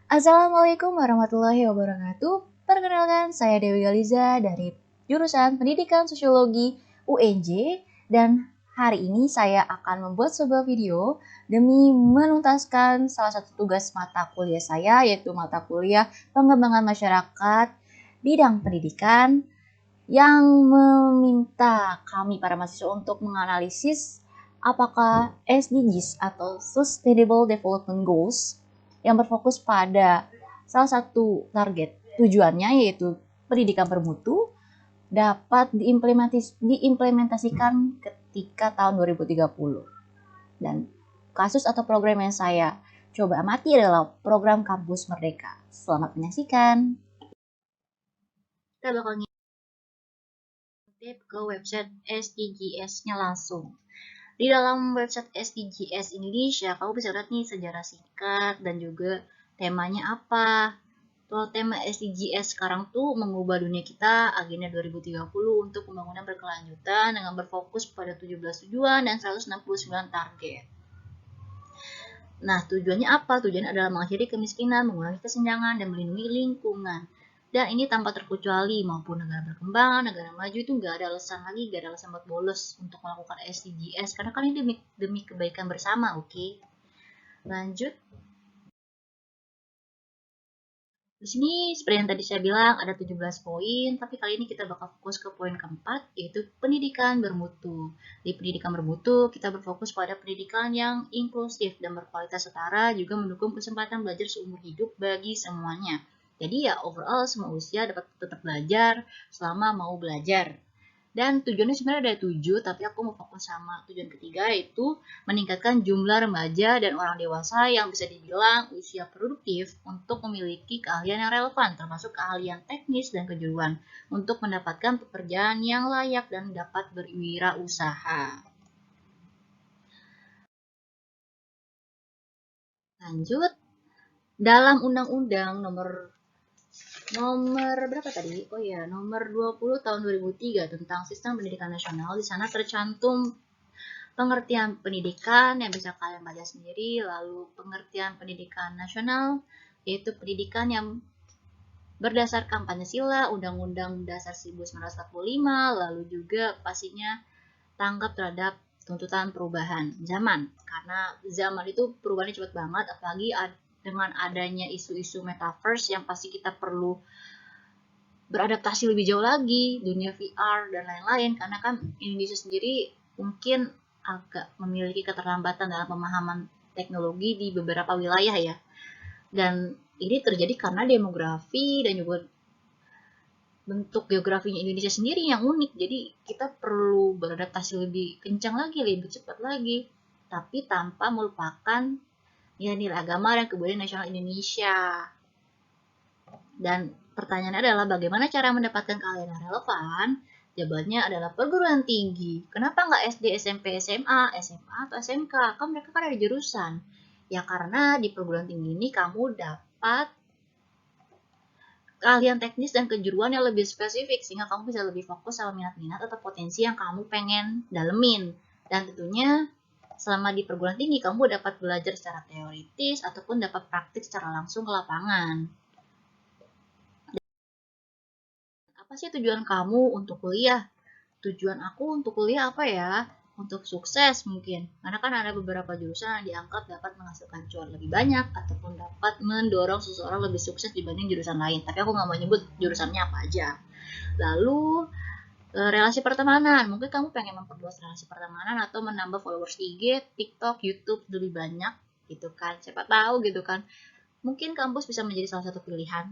Assalamualaikum warahmatullahi wabarakatuh. Perkenalkan, saya Dewi Galiza dari jurusan Pendidikan Sosiologi UNJ dan hari ini saya akan membuat sebuah video demi menuntaskan salah satu tugas mata kuliah saya, yaitu mata kuliah Pengembangan Masyarakat bidang pendidikan yang meminta kami para mahasiswa untuk menganalisis apakah SDGs atau Sustainable Development Goals yang berfokus pada salah satu target tujuannya, yaitu pendidikan bermutu, dapat diimplementasikan ketika tahun 2030. Dan kasus atau program yang saya coba amati adalah program Kampus Merdeka. Selamat menyaksikan. Kita bakal ngintip ke website SDGs-nya langsung. Di dalam website SDGs Indonesia, kamu bisa lihat nih sejarah singkat dan juga temanya apa. Kalau tema SDGs sekarang tuh mengubah dunia kita, agenda 2030 untuk pembangunan berkelanjutan dengan berfokus pada 17 tujuan dan 169 target. Nah, tujuannya apa? Tujuannya adalah mengakhiri kemiskinan, mengurangi kesenjangan, dan melindungi lingkungan. Dan ini tanpa terkecuali, maupun negara berkembang, negara maju itu nggak ada alasan lagi, nggak ada alasan buat bolos untuk melakukan SDGs, karena kan ini demi kebaikan bersama, oke? Lanjut. Di sini seperti yang tadi saya bilang ada 17 poin, tapi kali ini kita bakal fokus ke poin keempat, yaitu pendidikan bermutu. Di pendidikan bermutu, kita berfokus pada pendidikan yang inklusif dan berkualitas setara, juga mendukung kesempatan belajar seumur hidup bagi semuanya. Jadi ya overall semua usia dapat tetap belajar selama mau belajar. Dan tujuannya sebenarnya ada 7, tapi aku mau fokus sama tujuan ketiga, yaitu meningkatkan jumlah remaja dan orang dewasa yang bisa dibilang usia produktif untuk memiliki keahlian yang relevan, termasuk keahlian teknis dan kejuruan, untuk mendapatkan pekerjaan yang layak dan dapat berwirausaha. Lanjut, dalam Undang-Undang nomor berapa tadi? Oh ya, nomor 20 tahun 2003 tentang Sistem Pendidikan Nasional. Di sana tercantum pengertian pendidikan yang bisa kalian baca sendiri, lalu pengertian pendidikan nasional, yaitu pendidikan yang berdasarkan Pancasila, Undang-Undang Dasar 1945, lalu juga pastinya tanggap terhadap tuntutan perubahan zaman. Karena zaman itu perubahannya cepat banget, apalagi dengan adanya isu-isu metaverse yang pasti kita perlu beradaptasi lebih jauh lagi, dunia VR dan lain-lain, karena kan Indonesia sendiri mungkin agak memiliki keterlambatan dalam pemahaman teknologi di beberapa wilayah ya. Dan ini terjadi karena demografi dan juga bentuk geografinya Indonesia sendiri yang unik. Jadi kita perlu beradaptasi lebih kencang lagi, lebih cepat lagi. Tapi tanpa melupakan nilai-nilai agama dan kebudayaan nasional Indonesia. Dan pertanyaannya adalah bagaimana cara mendapatkan keahlian yang relevan? Jawabannya adalah perguruan tinggi. Kenapa nggak SD, SMP, SMA, SMA atau SMK? Kan mereka kan ada jurusan. Ya karena di perguruan tinggi ini kamu dapat keahlian teknis dan kejuruan yang lebih spesifik sehingga kamu bisa lebih fokus sama minat-minat atau potensi yang kamu pengen dalemin. Dan tentunya selama di perguruan tinggi kamu dapat belajar secara teoritis ataupun dapat praktik secara langsung ke lapangan. Apa sih tujuan kamu untuk kuliah? Tujuan aku untuk kuliah apa ya? Untuk sukses mungkin. Karena kan ada beberapa jurusan yang dianggap dapat menghasilkan cuan lebih banyak ataupun dapat mendorong seseorang lebih sukses dibanding jurusan lain. Tapi aku nggak mau nyebut jurusannya apa aja. Lalu relasi pertemanan. Mungkin kamu pengen memperluas relasi pertemanan atau menambah followers IG, TikTok, YouTube lebih banyak gitu kan. Siapa tahu gitu kan. Mungkin kampus bisa menjadi salah satu pilihan.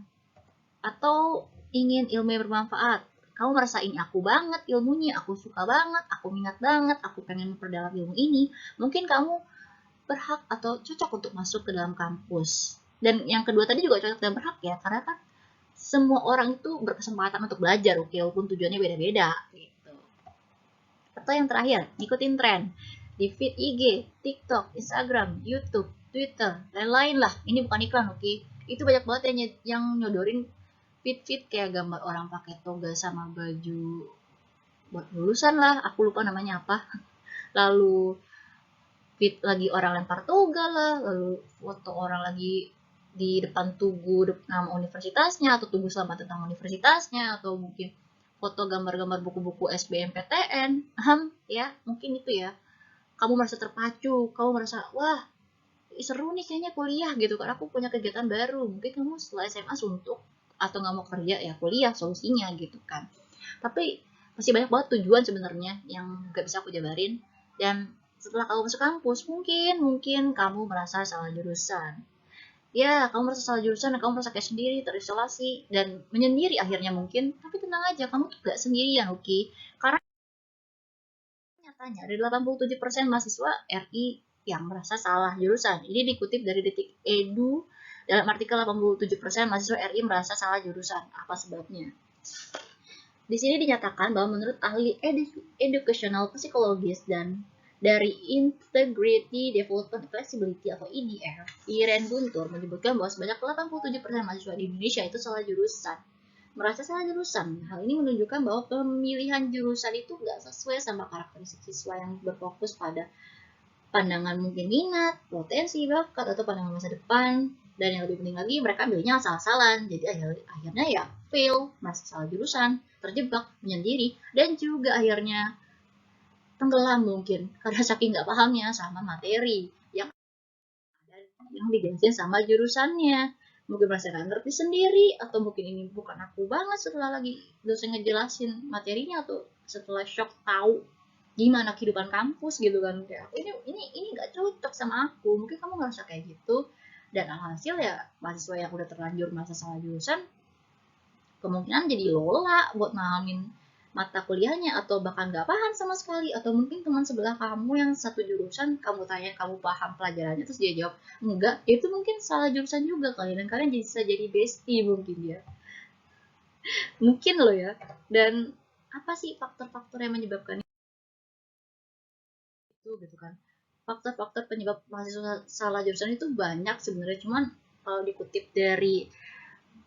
Atau ingin ilmu yang bermanfaat. Kamu merasa ini aku banget ilmunya, aku suka banget, aku minat banget, aku pengen memperdalam ilmu ini. Mungkin kamu berhak atau cocok untuk masuk ke dalam kampus. Dan yang kedua tadi juga cocok dan berhak ya, karena kan semua orang itu berkesempatan untuk belajar, oke, walaupun tujuannya beda-beda gitu. Atau yang terakhir, ikutin tren di feed IG, TikTok, Instagram, YouTube, Twitter, lain-lain lah. Ini bukan iklan, oke? Itu banyak banget yang nyodorin fit kayak gambar orang pakai toga sama baju buat lulusan lah, aku lupa namanya apa. Lalu fit lagi orang lempar toga lah, lalu foto orang lagi di depan tugu nama universitasnya, atau tugu selamat tentang universitasnya, atau mungkin foto gambar-gambar buku-buku SBMPTN, ya, mungkin itu ya. Kamu merasa terpacu, kamu merasa, wah, seru nih kayaknya kuliah gitu, karena aku punya kegiatan baru. Mungkin kamu setelah SMA suntuk, atau nggak mau kerja, ya kuliah solusinya gitu kan. Tapi masih banyak banget tujuan sebenarnya yang nggak bisa aku jabarin. Dan setelah kamu masuk kampus, mungkin kamu merasa salah jurusan. Ya, kamu merasa salah jurusan dan kamu merasa kayak sendiri, terisolasi, dan menyendiri akhirnya mungkin. Tapi tenang aja, kamu tuh gak sendirian, oke? Karena nyatanya dari 87% mahasiswa RI yang merasa salah jurusan. Ini dikutip dari Detik Edu dalam artikel 87% mahasiswa RI merasa salah jurusan. Apa sebabnya? Di sini dinyatakan bahwa menurut ahli educational psychologist dan dari Integrity Development Flexibility atau EDF, Iren Guntur menyebutkan bahwa sebanyak 87% mahasiswa di Indonesia itu salah jurusan. Merasa salah jurusan. Hal ini menunjukkan bahwa pemilihan jurusan itu nggak sesuai sama karakteristik siswa yang berfokus pada pandangan mungkin minat, potensi, bakat, atau pandangan masa depan. Dan yang lebih penting lagi, mereka milihnya asal-asalan. Jadi akhirnya ya fail, merasa salah jurusan, terjebak, menyendiri, dan juga akhirnya tenggelam mungkin karena saking nggak pahamnya sama materi yang dijelasin sama jurusannya. Mungkin merasa nggak ngerti sendiri, atau mungkin ini bukan aku banget setelah lagi dosen ngejelasin materinya, atau setelah shock tahu gimana kehidupan kampus gitu kan, kayak ini nggak cocok sama aku. Mungkin kamu ngerasa kayak gitu, dan alhasil ya mahasiswa yang udah terlanjur masa salah jurusan kemungkinan jadi lola buat mahamin mata kuliahnya, atau bahkan nggak paham sama sekali. Atau mungkin teman sebelah kamu yang satu jurusan, kamu tanya kamu paham pelajarannya, terus dia jawab enggak, itu mungkin salah jurusan juga kali, dan kalian bisa jadi bestie mungkin ya, mungkin loh ya. Dan apa sih faktor-faktor yang menyebabkan itu gitu kan? Faktor-faktor penyebab mahasiswa salah jurusan itu banyak sebenarnya, cuman kalau dikutip dari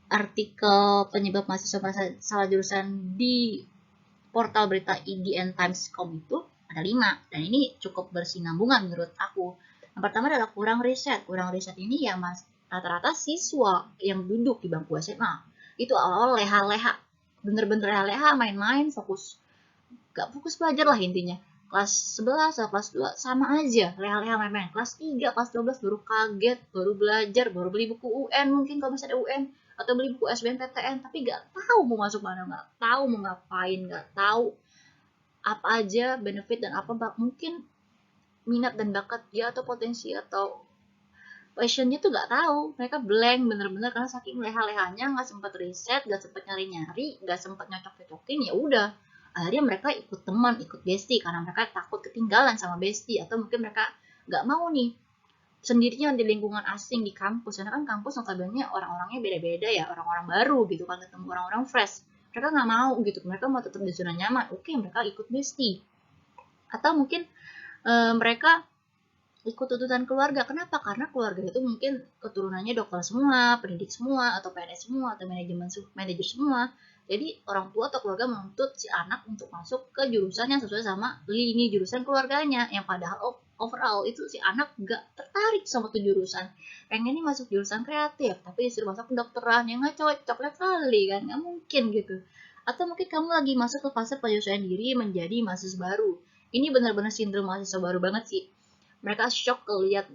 artikel penyebab mahasiswa salah jurusan di portal berita IDN Times.com itu ada 5, dan ini cukup bersinambungan menurut aku. Yang pertama adalah kurang riset. Kurang riset ini ya mas, rata-rata siswa yang duduk di bangku SMA itu awal-awal leha-leha, bener-bener leha-leha, main-main, gak fokus belajar lah intinya. Kelas 11 atau kelas 2 sama aja, leha-leha main-main. Kelas 3, kelas 12 baru kaget, baru belajar, baru beli buku UN mungkin kalau misalnya UN, atau beli buku SBMPTN, tapi gak tahu mau masuk mana, gak tahu mau ngapain, gak tahu apa aja benefit dan apa mungkin minat dan bakat dia, atau potensi atau passionnya tuh gak tahu. Mereka blank bener-bener karena saking leha-lehanya, nggak sempet riset, nggak sempet nyari-nyari, nggak sempet nyocok-cocokin. Ya udah, akhirnya mereka ikut teman, ikut bestie karena mereka takut ketinggalan sama bestie, atau mungkin mereka nggak mau nih sendirinya di lingkungan asing di kampus, karena kan kampus notabene orang-orangnya beda-beda ya, orang-orang baru gitu kan, ketemu orang-orang fresh. Mereka nggak mau gitu, mereka mau tetap di zona nyaman. Oke, mereka ikut bestie. Atau mungkin mereka ikut tuntutan keluarga. Kenapa? Karena keluarga itu mungkin keturunannya dokter semua, pendidik semua, atau PNS semua, atau manajer semua. Jadi orang tua atau keluarga menuntut si anak untuk masuk ke jurusan yang sesuai sama lini jurusan keluarganya, yang padahal overall itu si anak gak tertarik sama tuh jurusan. Pengennya masuk jurusan kreatif, tapi disuruh masuk kedokteran, yang gak cocok kali kan, gak mungkin gitu. Atau mungkin kamu lagi masuk ke fase penyesuaian diri menjadi mahasiswa baru. Ini benar-benar sindrom mahasiswa baru banget sih. Mereka shock lihat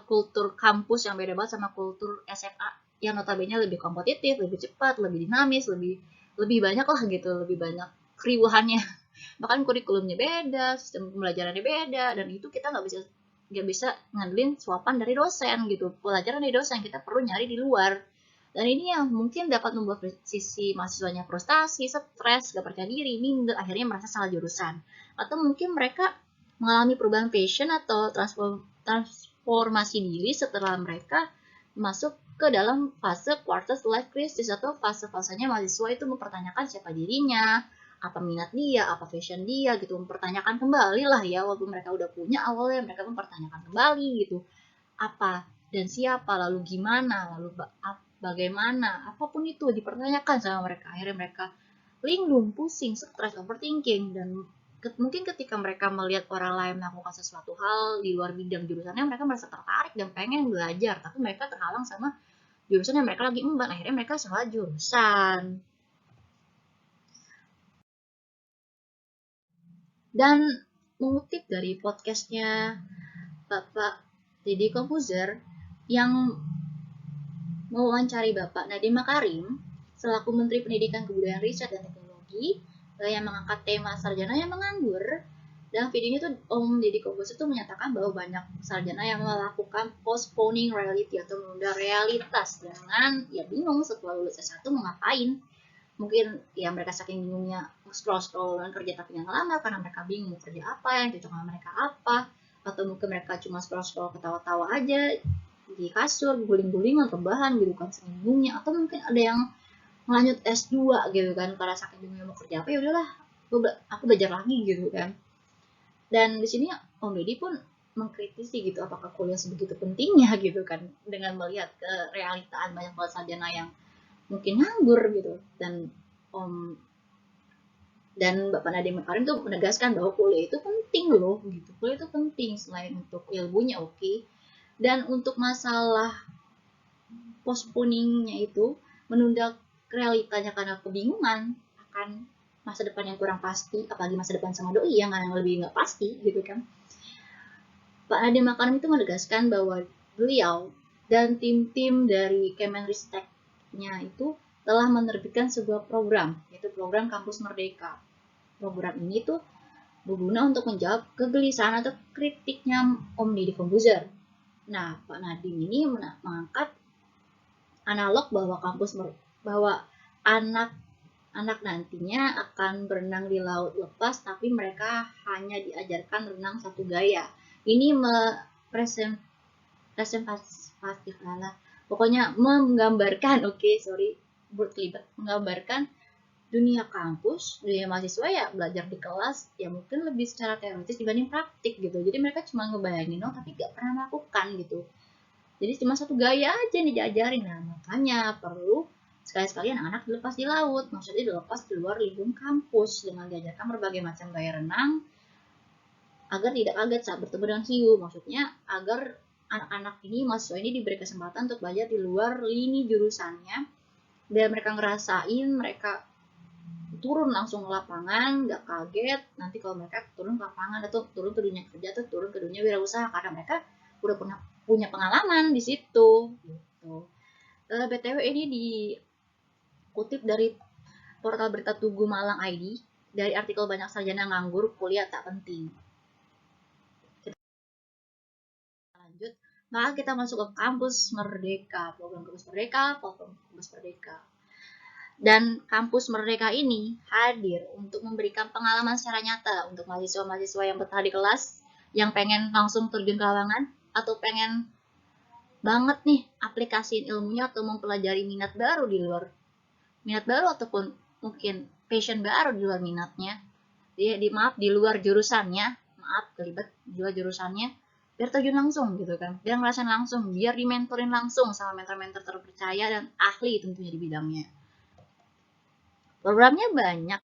kultur kampus yang beda banget sama kultur SMA yang notabene lebih kompetitif, lebih cepat, lebih dinamis, lebih banyak lah gitu, lebih banyak keriuhannya. Bahkan kurikulumnya beda, sistem pembelajarannya beda, dan itu kita nggak bisa ngandelin suapan dari dosen gitu, pelajaran dari dosen kita perlu nyari di luar. Dan ini yang mungkin dapat membuat sisi mahasiswanya frustasi, stres, gak percaya diri, minder, akhirnya merasa salah jurusan. Atau mungkin mereka mengalami perubahan passion atau transformasi diri setelah mereka masuk ke dalam fase quarter life crisis, atau fase-fasenya mahasiswa itu mempertanyakan siapa dirinya, apa minat dia, apa fashion dia gitu, mempertanyakan kembali lah ya, walaupun mereka udah punya awalnya, mereka mempertanyakan kembali gitu, apa dan siapa, lalu gimana, lalu bagaimana, apapun itu dipertanyakan sama mereka. Akhirnya mereka linglung, pusing, stres, overthinking, dan mungkin ketika mereka melihat orang lain melakukan sesuatu hal di luar bidang jurusannya, mereka merasa tertarik dan pengen belajar, tapi mereka terhalang sama jurusan yang mereka lagi emban, akhirnya mereka salah jurusan. Dan mengutip dari podcastnya Bapak Deddy Komposer yang mewawancari Bapak Nadiem Makarim selaku Menteri Pendidikan Kebudayaan Riset dan Teknologi yang mengangkat tema sarjana yang menganggur. Dan videonya tuh Om Deddy Komposer tuh menyatakan bahwa banyak sarjana yang melakukan postponing reality atau menunda realitas dengan ya bingung setelah lulus S1 mau ngapain. Mungkin ya mereka saking bingungnya scroll dan kerja tapi yang lama karena mereka bingung mau kerja apa, yang cocok sama mereka apa, atau mungkin mereka cuma scroll ketawa-tawa aja di kasur, guling-gulingan rebahan gitu kan saking bingungnya, atau mungkin ada yang melanjut S2 gitu kan karena saking bingungnya mau kerja apa, ya udahlah aku belajar lagi gitu kan. Dan di sini Om Deddy pun mengkritisi gitu apakah kuliah sebegitu pentingnya gitu kan, dengan melihat ke realitaan banyak banget sarjana yang mungkin nganggur gitu. Dan Bapak Nadiem Makarim tuh menegaskan bahwa kuliah itu penting loh gitu, kuliah itu penting selain untuk ilmunya oke. Dan untuk masalah postponingnya itu menunda realitanya karena kebingungan akan masa depan yang kurang pasti, apalagi masa depan sama doi yang lebih nggak pasti gitu kan. Pak Nadiem Makarim itu menegaskan bahwa beliau dan tim-tim dari Kemenristek-nya itu telah menerbitkan sebuah program, yaitu program Kampus Merdeka. Program ini tuh berguna untuk menjawab kegelisahan atau kritiknya Om Deddy Komposer. Nah, Pak Nadiem ini mengangkat analog bahwa anak nantinya akan berenang di laut lepas, tapi mereka hanya diajarkan renang satu gaya. Ini presentatif lah. Pokoknya menggambarkan, menggambarkan dunia kampus, dunia mahasiswa ya belajar di kelas ya mungkin lebih secara teoritis dibanding praktik gitu. Jadi mereka cuma ngebayangin tapi gak pernah melakukan gitu. Jadi cuma satu gaya aja nih diajarin. Nah makanya perlu sekali-sekali anak-anak dilepas di laut, maksudnya dilepas di luar lingkungan kampus dengan diajarkan berbagai macam gaya renang agar tidak kaget saat bertemu dengan hiu. Maksudnya agar anak-anak ini, mahasiswa ini diberi kesempatan untuk belajar di luar lini jurusannya, biar mereka ngerasain, mereka turun langsung ke lapangan, nggak kaget nanti kalau mereka turun ke lapangan atau turun ke dunia kerja atau turun ke dunia wirausaha, karena mereka udah punya pengalaman di situ gitu. BTW ini dikutip dari portal berita Tugu Malang ID dari artikel banyak sarjana nganggur kuliah tak penting. Kita lanjut, maka kita masuk ke kampus Merdeka, program kampus Merdeka. Dan kampus Merdeka ini hadir untuk memberikan pengalaman secara nyata untuk mahasiswa-mahasiswa yang betah di kelas, yang pengen langsung terjun ke lapangan, atau pengen banget nih aplikasiin ilmunya atau mempelajari minat baru ataupun mungkin passion baru di luar minatnya, di luar jurusannya, di luar jurusannya, biar terjun langsung gitu kan, biar ngerasain langsung, biar dimentorin langsung sama mentor-mentor terpercaya dan ahli tentunya di bidangnya. Programnya banyak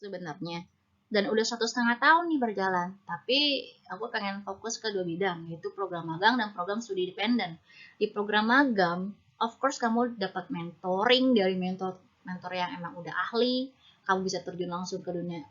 sebenarnya dan udah 1,5 tahun nih berjalan, tapi aku pengen fokus ke 2 bidang, yaitu program magang dan program studi independen. Di program magang, of course kamu dapat mentoring dari mentor yang emang udah ahli, kamu bisa terjun langsung ke dunia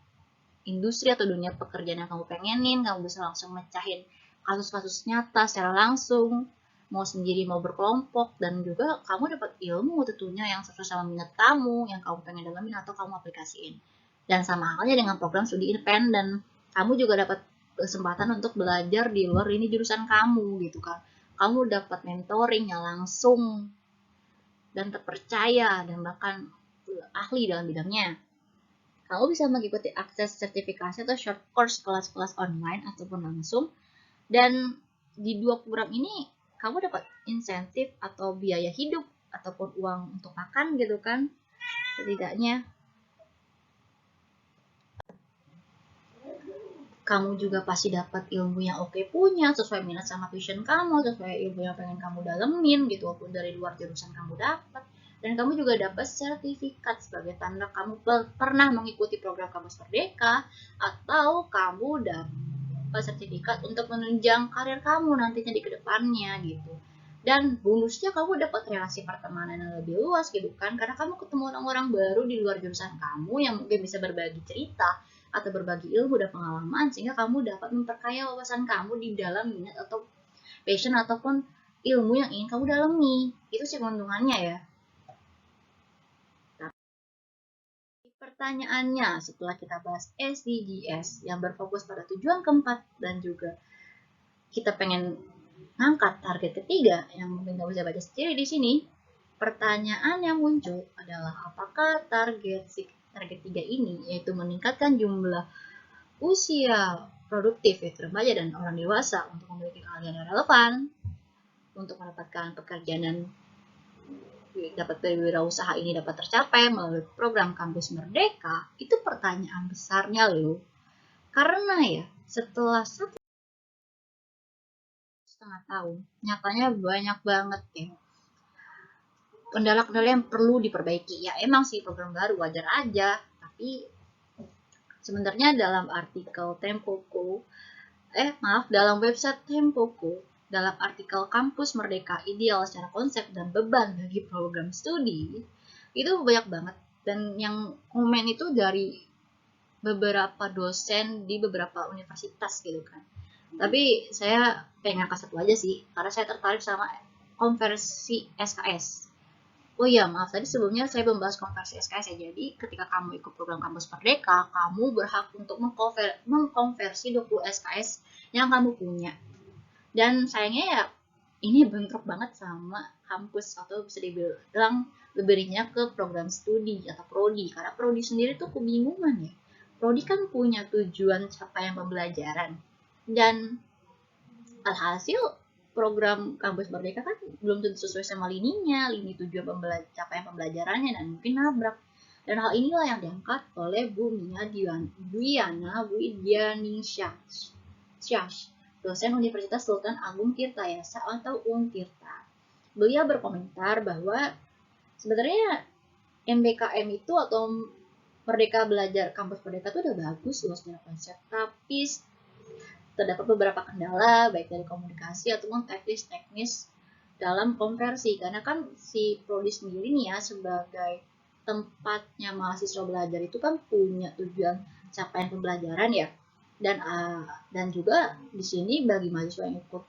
industri atau dunia pekerjaan yang kamu pengenin, kamu bisa langsung mecahin kasus-kasus nyata secara langsung, mau sendiri mau berkelompok, dan juga kamu dapat ilmu tentunya yang sesuai sama minat kamu, yang kamu pengen dalamin atau kamu aplikasiin. Dan sama halnya dengan program studi independen, kamu juga dapat kesempatan untuk belajar di luar ini jurusan kamu gitu kan. Kamu dapat mentoring yang langsung dan terpercaya dan bahkan ahli dalam bidangnya. Kamu bisa mengikuti akses sertifikasi atau short course kelas-kelas online ataupun langsung. Dan di 2 program ini kamu dapat insentif atau biaya hidup ataupun uang untuk makan gitu kan, setidaknya. Kamu juga pasti dapat ilmu yang oke punya, sesuai minat sama passion kamu, sesuai ilmu yang pengen kamu dalemin gitu, walaupun dari luar jurusan kamu dapat. Dan kamu juga dapat sertifikat sebagai tanda kamu pernah mengikuti program Kampus Merdeka, atau kamu dapat sertifikat untuk menunjang karir kamu nantinya di kedepannya gitu. Dan bonusnya kamu dapat relasi pertemanan yang lebih luas gitu kan, karena kamu ketemu orang-orang baru di luar jurusan kamu yang mungkin bisa berbagi cerita atau berbagi ilmu dan pengalaman, sehingga kamu dapat memperkaya wawasan kamu di dalam minat atau passion ataupun ilmu yang ingin kamu dalami. Itu sih keuntungannya ya. Pertanyaannya, setelah kita bahas SDGs yang berfokus pada tujuan keempat dan juga kita pengen ngangkat target ketiga yang mungkin nggak bisa baca sendiri di sini, pertanyaan yang muncul adalah apakah target 3 ini, yaitu meningkatkan jumlah usia produktif yaitu remaja dan orang dewasa untuk memiliki keahlian yang relevan untuk mendapatkan pekerjaan dan dapat berwirausaha ini dapat tercapai melalui program Kampus Merdeka, itu pertanyaan besarnya loh. Karena ya, setelah 1,5 tahun, nyatanya banyak banget ya kendala-kendala yang perlu diperbaiki. Ya emang sih program baru wajar aja, tapi sebenarnya dalam artikel Tempoco, dalam website Tempoco, dalam artikel Kampus Merdeka Ideal secara konsep dan beban bagi program studi, itu banyak banget. Dan yang komen itu dari beberapa dosen di beberapa universitas gitu kan. Tapi saya pengen ngangkat satu aja sih, karena saya tertarik sama konversi SKS. Oh iya, maaf tadi sebelumnya saya membahas konversi SKS ya. Jadi ketika kamu ikut program Kampus Merdeka, kamu berhak untuk mengkonversi 20 SKS yang kamu punya. Dan sayangnya ya ini bentrok banget sama kampus atau bisa dibilang lebihnya ke program studi atau prodi, karena prodi sendiri tuh kebingungan ya. Prodi kan punya tujuan capaian pembelajaran dan alhasil program kampus merdeka kan belum tentu sesuai sama lini tujuan capaian pembelajarannya dan mungkin nabrak. Dan hal inilah yang diangkat oleh Bu Mia Dwiana Widianingsih, dosen Universitas Sultan Agung Tirtayasa atau Untirta. Beliau berkomentar bahwa sebenarnya MBKM itu atau Merdeka Belajar Kampus Merdeka itu udah bagus loh secara konsep, tapi terdapat beberapa kendala baik dari komunikasi ataupun teknis dalam konversi, karena kan si prodi sendiri nih ya sebagai tempatnya mahasiswa belajar itu kan punya tujuan capaian pembelajaran ya. Dan juga di sini bagi mahasiswa yang ikut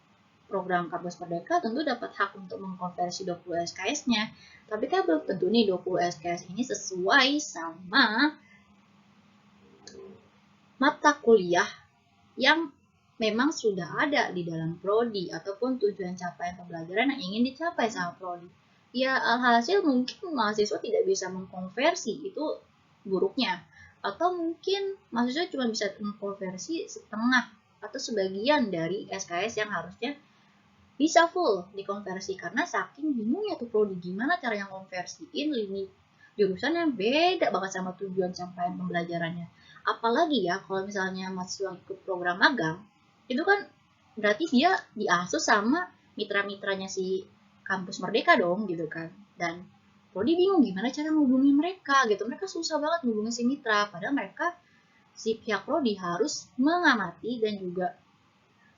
program Kampus Merdeka tentu dapat hak untuk mengkonversi 20 SKS-nya. Tapi kan belum tentu nih 20 SKS ini sesuai sama mata kuliah yang memang sudah ada di dalam prodi ataupun tujuan capaian pembelajaran yang ingin dicapai sama prodi. Ya alhasil mungkin mahasiswa tidak bisa mengkonversi, itu buruknya. Atau mungkin mahasiswa cuma bisa mengkonversi setengah atau sebagian dari SKS yang harusnya bisa full dikonversi, karena saking bingungnya tuh prodi gimana cara yang konversiin lini jurusan yang beda banget sama tujuan capaian pembelajarannya. Apalagi ya kalau misalnya mahasiswa ikut program magang, itu kan berarti dia diasuh sama mitra-mitranya si kampus Merdeka dong gitu kan. Dan prodi bingung gimana cara menghubungi mereka gitu. Mereka susah banget menghubungi si mitra, padahal mereka si pihak prodi harus mengamati dan juga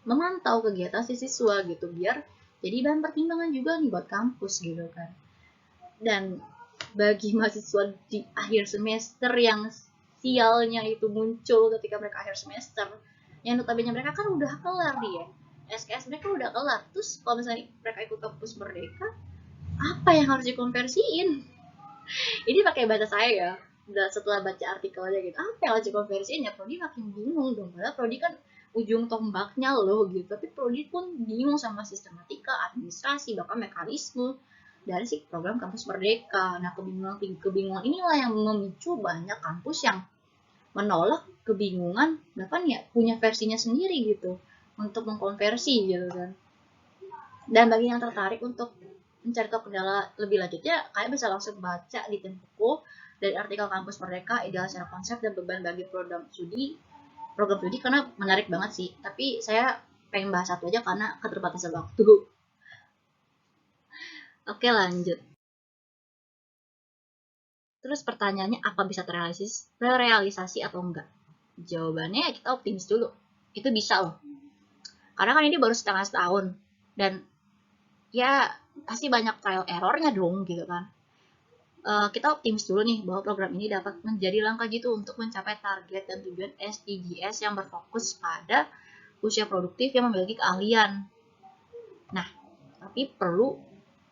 memantau kegiatan si siswa gitu biar jadi bahan pertimbangan juga nih buat kampus gitu kan. Dan bagi mahasiswa di akhir semester yang sialnya itu muncul ketika mereka akhir semester, yang notabene mereka kan udah kelar nih ya, SKS mereka udah kelar, terus kalau misalnya mereka ikut kampus merdeka, apa yang harus dikonversiin? Ini pakai bahasa saya ya, setelah baca artikelnya gitu, apa yang harus dikonversiin ya, prodi makin bingung dong, padahal prodi kan ujung tombaknya loh gitu, tapi prodi pun bingung sama sistematika, administrasi, bahkan mekanisme dari si program Kampus Merdeka. Nah, kebingungan inilah yang memicu banyak kampus yang menolak kebingungan, bahkan ya punya versinya sendiri gitu untuk mengkonversi gitu kan. Dan bagi yang tertarik untuk mencari tahu kendala lebih lanjutnya, kalian bisa langsung baca di Tempoco dari artikel Kampus Merdeka Ideal secara konsep dan beban bagi program studi karena menarik banget sih. Tapi saya pengen bahas satu aja karena keterbatasan waktu. Oke, lanjut. Terus pertanyaannya, apa bisa terrealisasi atau enggak? Jawabannya kita optimis dulu. Itu bisa loh. Karena kan ini baru setengah setahun. Dan ya pasti banyak trial errornya dong gitu kan. Kita optimis dulu nih bahwa program ini dapat menjadi langkah jitu untuk mencapai target dan tujuan SDGs yang berfokus pada usia produktif yang memiliki keahlian. Nah, tapi perlu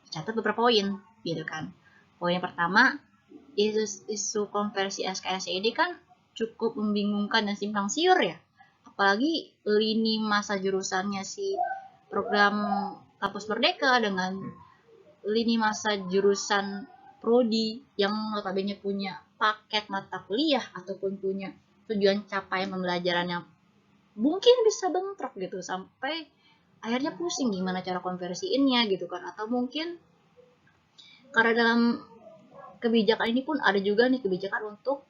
catat beberapa poin gitu kan. Poin yang pertama, isu konversi SKS ini kan cukup membingungkan dan simpang siur ya. Apalagi lini masa jurusannya si program Kampus Merdeka dengan lini masa jurusan prodi yang notabene punya paket mata kuliah ataupun punya tujuan capaian pembelajaran yang mungkin bisa bentrok gitu sampai akhirnya pusing gimana cara konversiinnya gitu kan. Atau mungkin karena dalam kebijakan ini pun ada juga nih kebijakan untuk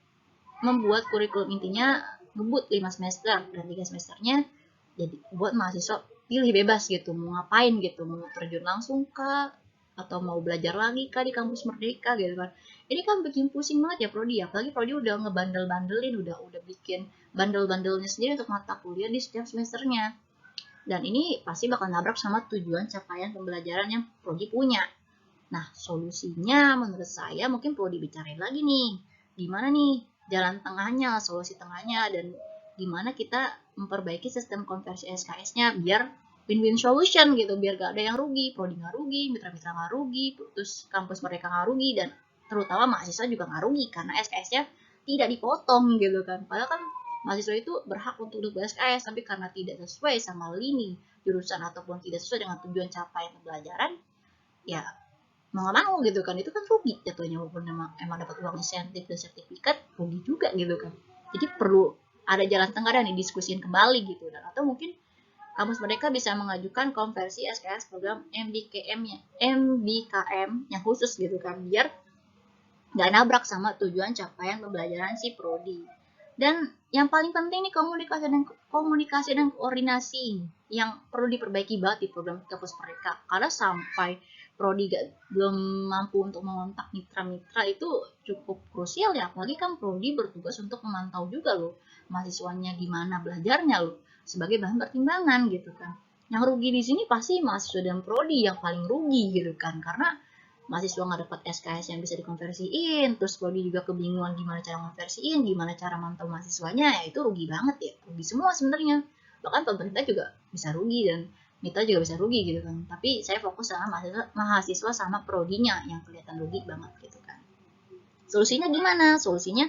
membuat kurikulum intinya ngebut 5 semester dan 3 semesternya jadi buat mahasiswa pilih bebas gitu mau ngapain gitu, mau terjun langsung kah atau mau belajar lagi kah di kampus Merdeka gitu kan. Ini kan bikin pusing banget ya prodi, apalagi prodi udah ngebandel-bandelin, udah bikin bandel-bandelnya sendiri untuk mata kuliah di setiap semesternya, dan ini pasti bakal nabrak sama tujuan capaian pembelajaran yang prodi punya. Nah, solusinya menurut saya mungkin perlu dibicarain lagi nih. Gimana nih jalan tengahnya, solusi tengahnya, dan gimana kita memperbaiki sistem konversi SKS-nya biar win-win solution gitu, biar gak ada yang rugi, prodi gak rugi, mitra-mitra gak rugi, terus kampus mereka gak rugi, dan terutama mahasiswa juga gak rugi karena SKS-nya tidak dipotong gitu kan. Padahal kan mahasiswa itu berhak untuk dapat SKS, tapi karena tidak sesuai sama lini jurusan ataupun tidak sesuai dengan tujuan capaian pembelajaran, ya mau nggak mau gitu kan, itu kan rugi jatuhnya, walaupun emang dapat uang insentif dan sertifikat rugi juga gitu kan. Jadi perlu ada jalan tengah dan didiskusin kembali gitu, dan atau mungkin kampus mereka bisa mengajukan konversi SKS program MBKM yang khusus gitu kan, biar nggak nabrak sama tujuan capaian pembelajaran si prodi. Dan yang paling penting nih komunikasi dan koordinasi yang perlu diperbaiki banget di program kampus mereka, karena sampai prodi belum mampu untuk mengontak mitra-mitra itu cukup krusial ya, apalagi kan prodi bertugas untuk memantau juga loh mahasiswanya gimana belajarnya loh sebagai bahan pertimbangan gitu kan. Yang rugi di sini pasti mahasiswa dan prodi yang paling rugi gitu kan, karena mahasiswa nggak dapat SKS yang bisa dikonversiin, terus prodi juga kebingungan gimana cara konversiin, gimana cara mantau mahasiswanya, ya itu rugi banget ya, rugi semua sebenarnya. Bahkan pemerintah juga bisa rugi dan mitra juga bisa rugi gitu kan. Tapi saya fokus sama mahasiswa sama prodinya yang kelihatan rugi banget gitu kan. Solusinya gimana? Solusinya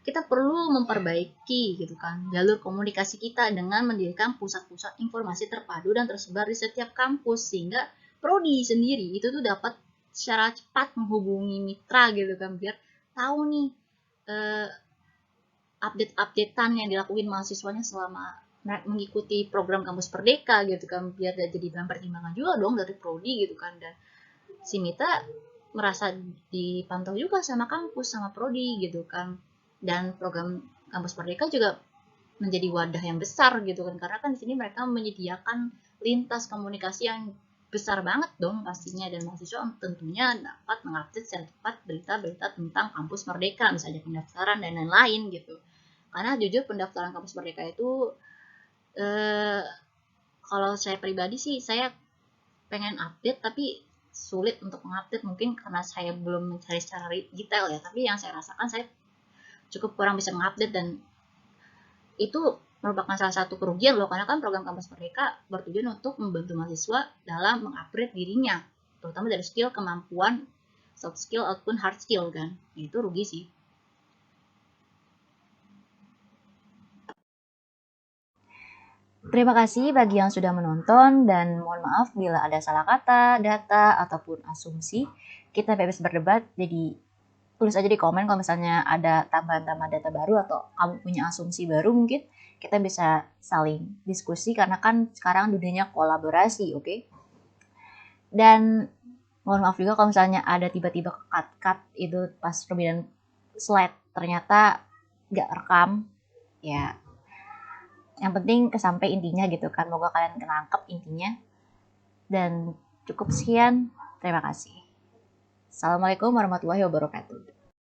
kita perlu memperbaiki gitu kan jalur komunikasi kita dengan mendirikan pusat-pusat informasi terpadu dan tersebar di setiap kampus, sehingga prodi sendiri itu tuh dapat secara cepat menghubungi mitra gitu kan, biar tahu nih update-updatean yang dilakuin mahasiswanya selama mengikuti program kampus Merdeka gitu kan, biar jadi bahan pertimbangan juga dong dari prodi gitu kan. Dan si mitra merasa dipantau juga sama kampus sama prodi gitu kan. Dan program kampus Merdeka juga menjadi wadah yang besar gitu kan, karena kan di sini mereka menyediakan lintas komunikasi yang besar banget dong pastinya, dan mahasiswa tentunya dapat mengakses secara cepat berita-berita tentang kampus Merdeka, misalnya pendaftaran dan lain-lain gitu. Karena jujur pendaftaran kampus Merdeka itu kalau saya pribadi sih saya pengen update tapi sulit untuk mengupdate, mungkin karena saya belum mencari secara detail ya, tapi yang saya rasakan saya cukup kurang bisa mengupdate, dan itu merupakan salah satu kerugian loh, karena kan program kampus Merdeka bertujuan untuk membantu mahasiswa dalam mengupgrade dirinya, terutama dari skill, kemampuan, soft skill ataupun hard skill kan, itu rugi sih. Terima kasih bagi yang sudah menonton, dan mohon maaf bila ada salah kata, data, ataupun asumsi. Kita bebas berdebat, jadi tulis aja di komen kalau misalnya ada tambahan-tambahan data baru atau kamu punya asumsi baru, mungkin kita bisa saling diskusi karena kan sekarang dunianya kolaborasi, oke? Dan mohon maaf juga kalau misalnya ada tiba-tiba cut itu pas perbedaan slide ternyata gak rekam, ya yang penting kesampai intinya gitu kan, semoga kalian nangkep intinya. Dan cukup sekian, terima kasih. Assalamualaikum warahmatullahi wabarakatuh.